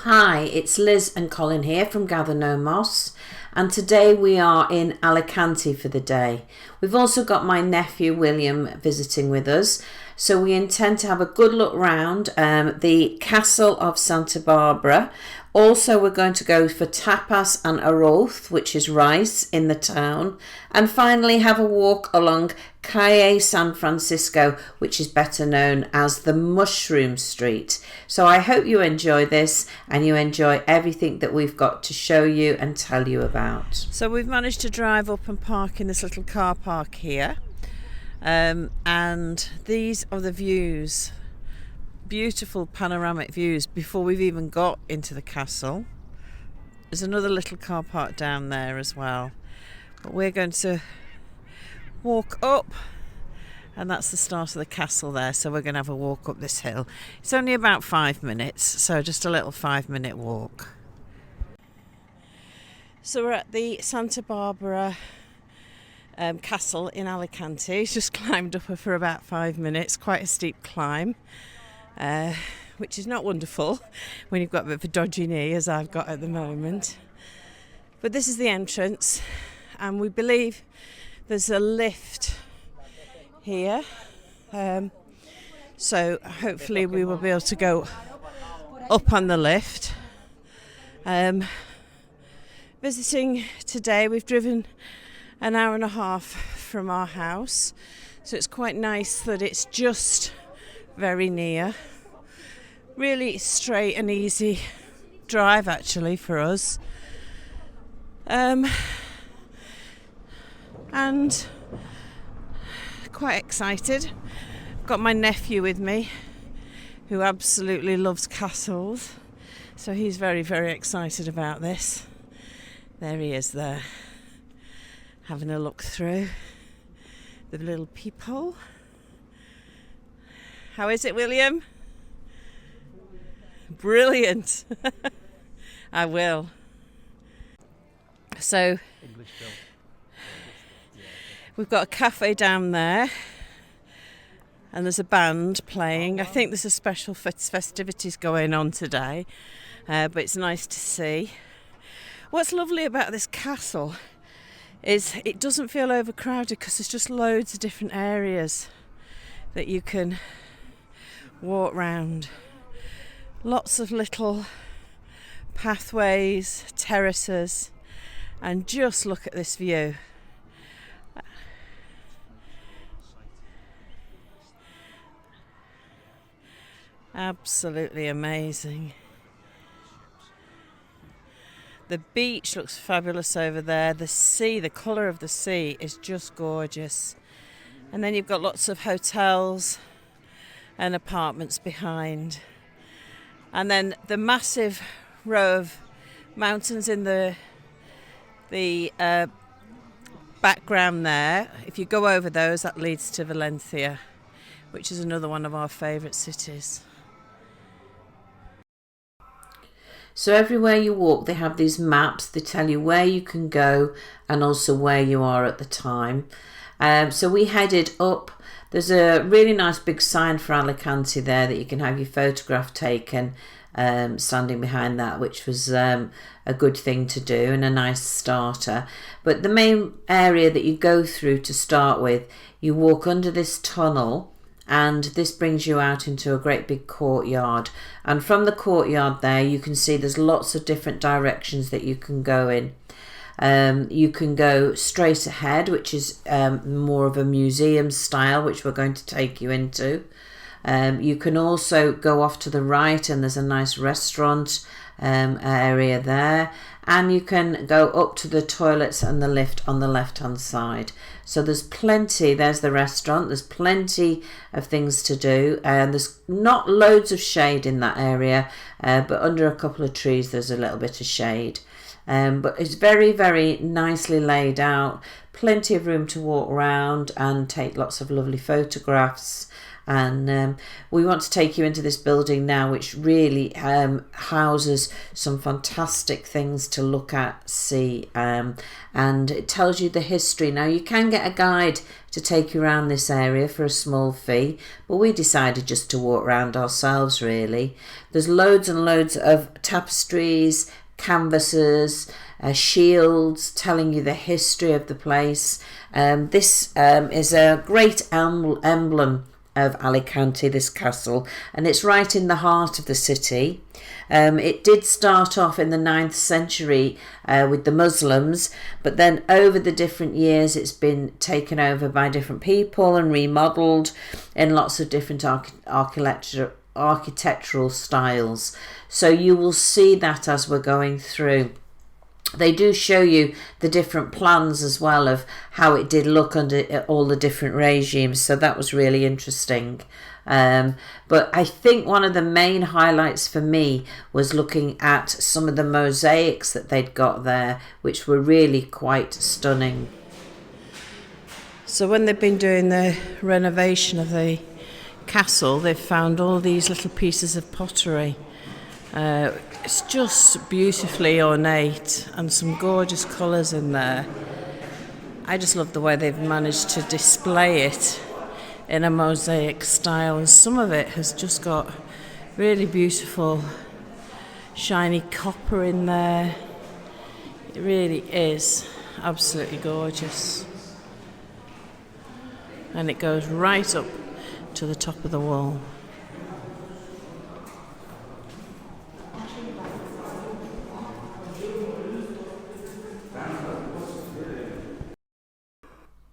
Hi, it's Liz and Colin here from Gather No Moss, and today we are in Alicante for the day. We've also got my nephew William visiting with us, so we intend to have a good look round the Castle of Santa Barbara. Also, we're going to go for tapas and arroz, which is rice in the town, and finally have a walk along Calle San Francisco, which is better known as the Mushroom Street. So I hope you enjoy this and you enjoy everything that we've got to show you and tell you about. So we've managed to drive up and park in this little car park here, and these are the views. Beautiful panoramic views before we've even got into the castle. There's another little car park down there as well, but we're going to walk up, and that's the start of the castle there, so we're going to have a walk up this hill. It's only about 5 minutes, so just a little 5-minute walk. So we're at the Santa Barbara castle in Alicante. It's just climbed up for about 5 minutes, quite a steep climb. Which is not wonderful when you've got a bit of a dodgy knee, as I've got at the moment. But this is the entrance, and we believe there's a lift here, so hopefully we will be able to go up on the lift. Visiting today, we've driven an hour and a half from our house, so it's quite nice that it's just very near. Really straight and easy drive actually for us, and quite excited. I've got my nephew with me who absolutely loves castles, so he's very, very excited about this. There he is there, having a look through the little peephole. How is it, William? Brilliant. I will. So we've got a cafe down there, and there's a band playing. I think there's a special festivities going on today, but it's nice to see. What's lovely about this castle is it doesn't feel overcrowded because there's just loads of different areas that you can walk round. Lots of little pathways, terraces, and just look at this view. Absolutely amazing. The beach looks fabulous over there. The sea, the colour of the sea is just gorgeous. And then you've got lots of hotels and apartments behind. And then the massive row of mountains in the background there. If you go over those, that leads to Valencia, which is another one of our favourite cities. So everywhere you walk, they have these maps. They tell you where you can go and also where you are at the time. So we headed up. There's a really nice big sign for Alicante there that you can have your photograph taken standing behind that, which was a good thing to do and a nice starter. But the main area that you go through to start with, you walk under this tunnel, and this brings you out into a great big courtyard. And from the courtyard there, you can see there's lots of different directions that you can go in. You can go straight ahead, which is more of a museum style, which we're going to take you into. You can also go off to the right, and there's a nice restaurant area there, and you can go up to the toilets and the lift on the left hand side. So there's plenty. There's the restaurant, there's plenty of things to do, and there's not loads of shade in that area, but under a couple of trees there's a little bit of shade. But it's very, very nicely laid out, plenty of room to walk around and take lots of lovely photographs. And we want to take you into this building now, which really houses some fantastic things to look at, see, and it tells you the history. Now you can get a guide to take you around this area for a small fee, but we decided just to walk around ourselves really. There's loads and loads of tapestries, canvases, shields telling you the history of the place. This is a great emblem of Alicante, this castle, and it's right in the heart of the city. It did start off in the 9th century with the Muslims, but then over the different years it's been taken over by different people and remodelled in lots of different architectural styles. So you will see that as we're going through. They do show you the different plans as well of how it did look under all the different regimes, so that was really interesting. But I think one of the main highlights for me was looking at some of the mosaics that they'd got there, which were really quite stunning. So when they've been doing the renovation of the castle, they've found all these little pieces of pottery. It's just beautifully ornate and some gorgeous colours in there. I just love the way they've managed to display it in a mosaic style, and some of it has just got really beautiful shiny copper in there. It really is absolutely gorgeous, and it goes right up to the top of the wall.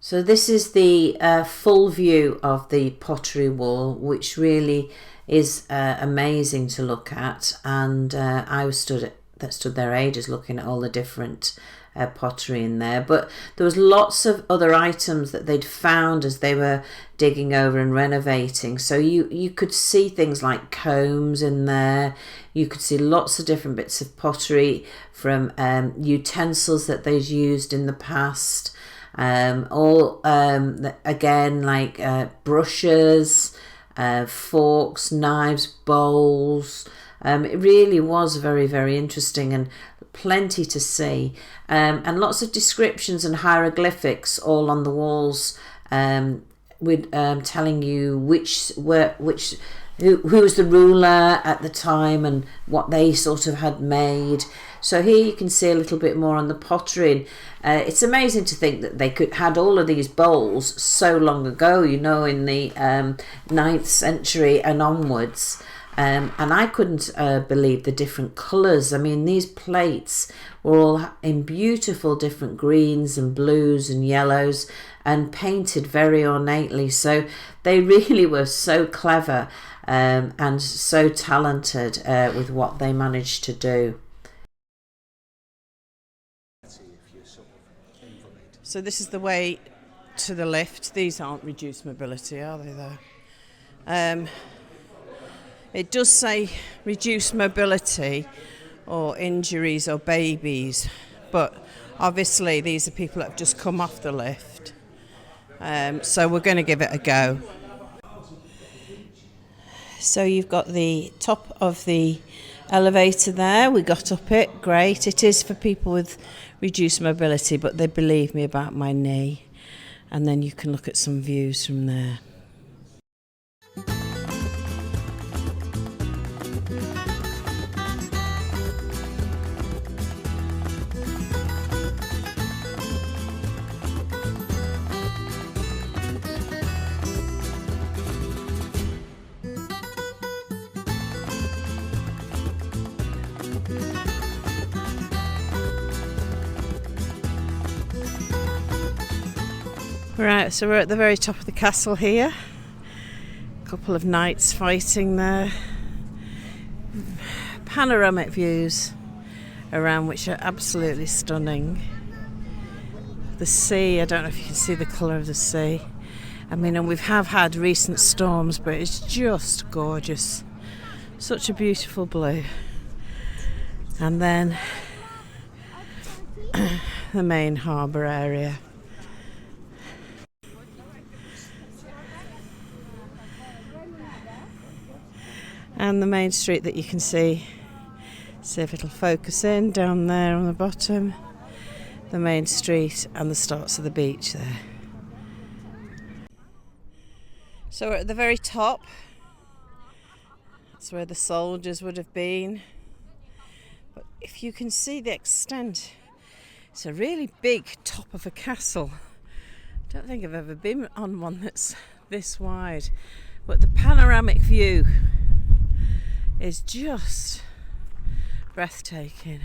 So this is the full view of the pottery wall, which really is amazing to look at. And I stood there ages looking at all the different pottery in there. But there was lots of other items that they'd found as they were digging over and renovating. So you could see things like combs in there. You could see lots of different bits of pottery from utensils that they'd used in the past. Again, like brushes, forks, knives, bowls. It really was very, very interesting and plenty to see, and lots of descriptions and hieroglyphics all on the walls, with telling you who was the ruler at the time and what they sort of had made. So here you can see a little bit more on the pottery. It's amazing to think that they had all of these bowls so long ago, you know, in the 9th century and onwards. And I couldn't believe the different colours. I mean, these plates were all in beautiful different greens and blues and yellows and painted very ornately. So they really were so clever and so talented with what they managed to do. So this is the way to the lift. These aren't reduced mobility, are they, though? It does say reduced mobility or injuries or babies, but obviously these are people that have just come off the lift. So we're going to give it a go. So you've got the top of the elevator there. We got up it. Great. It is for people with reduced mobility, but they believe me about my knee. And then you can look at some views from there. Right, so we're at the very top of the castle here. A couple of knights fighting there. Panoramic views around, which are absolutely stunning. The sea, I don't know if you can see the colour of the sea. I mean, and we've had recent storms, but it's just gorgeous. Such a beautiful blue. And then the main harbour area. And the main street that you can see if it'll focus in down there on the bottom, the main street and the starts of the beach there. So we're at the very top. That's where the soldiers would have been. But if you can see the extent, it's a really big top of a castle. I don't think I've ever been on one that's this wide. But the panoramic view is just breathtaking.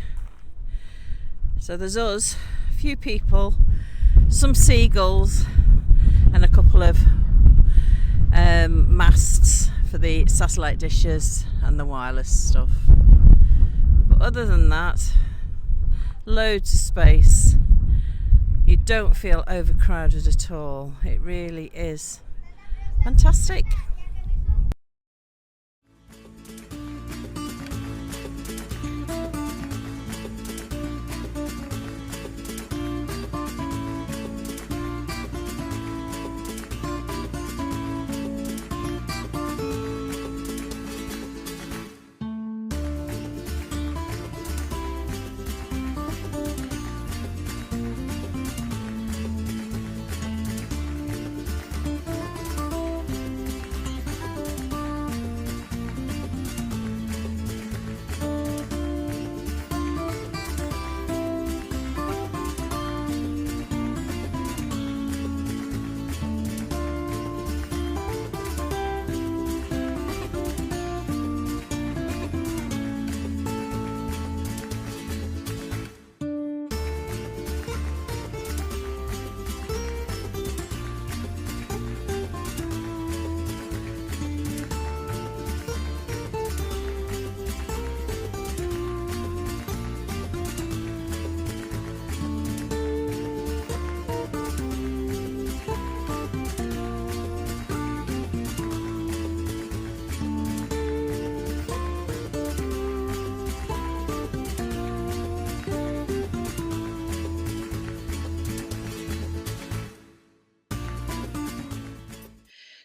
So there's us, a few people, some seagulls and a couple of masts for the satellite dishes and the wireless stuff. But other than that, loads of space. You don't feel overcrowded at all. It really is fantastic.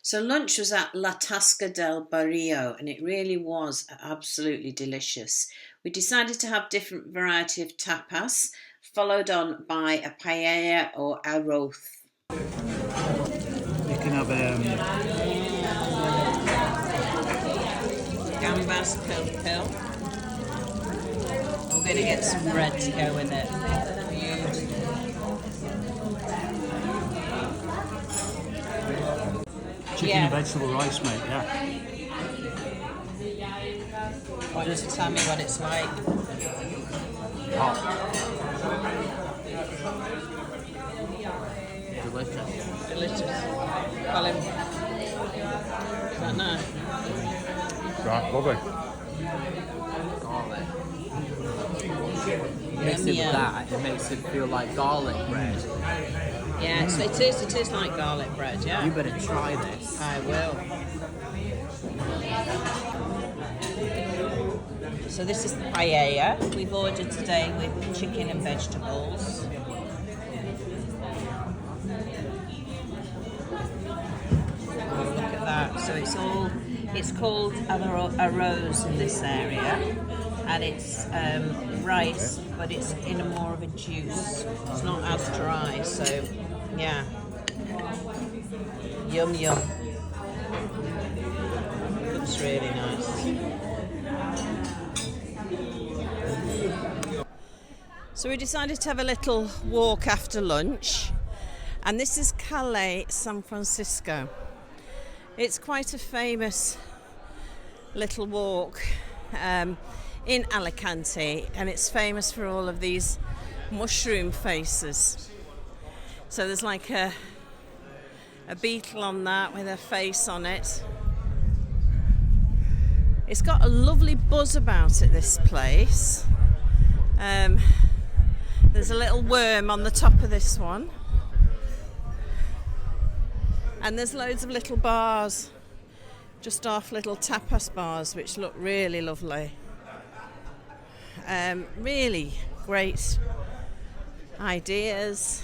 So lunch was at La Tasca del Barrio and it really was absolutely delicious. We decided to have different variety of tapas, followed on by a paella or arroz. You can have Gambas Pil Pil. I'm going to get some bread to go with it. chicken and vegetable rice, mate, yeah. Why don't you tell me what it's like? Hot. Delicious. Delicious. Colin. Is that nice? Right, lovely. Garlic. Mix it with that, it makes it feel like garlic bread. Yeah, so it is like garlic bread, yeah. You better try this. I will. So this is the paella. We've ordered today with chicken and vegetables. Oh, look at that. So it's called Arroz in this area. And it's rice, but it's in a more of a juice. It's not as dry, so yeah. Yum yum. Looks really nice. So we decided to have a little walk after lunch, and this is Calle San Francisco. It's quite a famous little walk in Alicante, and it's famous for all of these mushroom faces. So there's like a beetle on that with a face on it. It's got a lovely buzz about it, this place. There's a little worm on the top of this one, and there's loads of little bars just off, little tapas bars, which look really lovely. Really great ideas.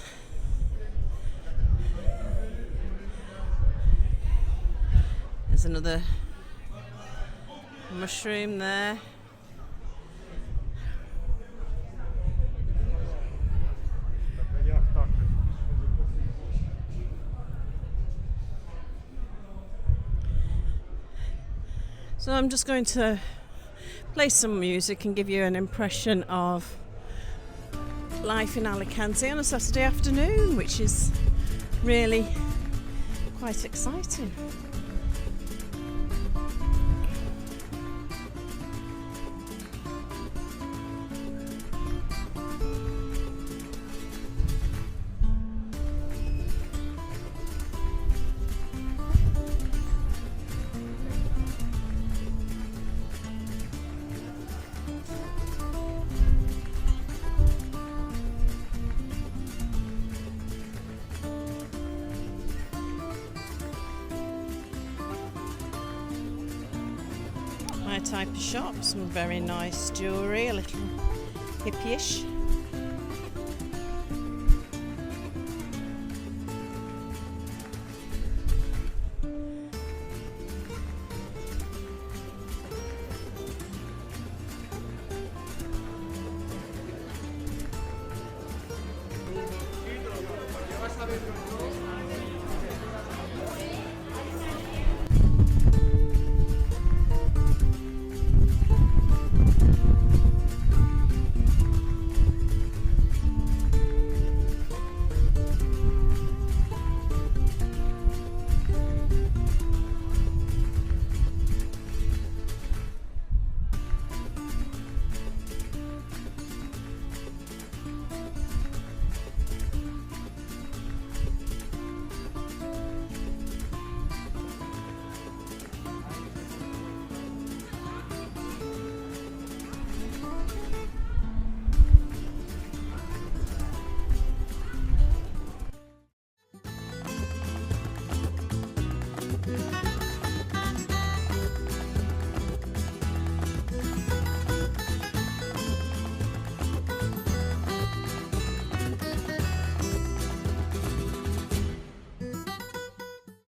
There's another Mushroom there. So I'm just going to play some music and give you an impression of life in Alicante on a Saturday afternoon, which is really quite exciting. My type of shop, some very nice jewellery, a little hippie-ish.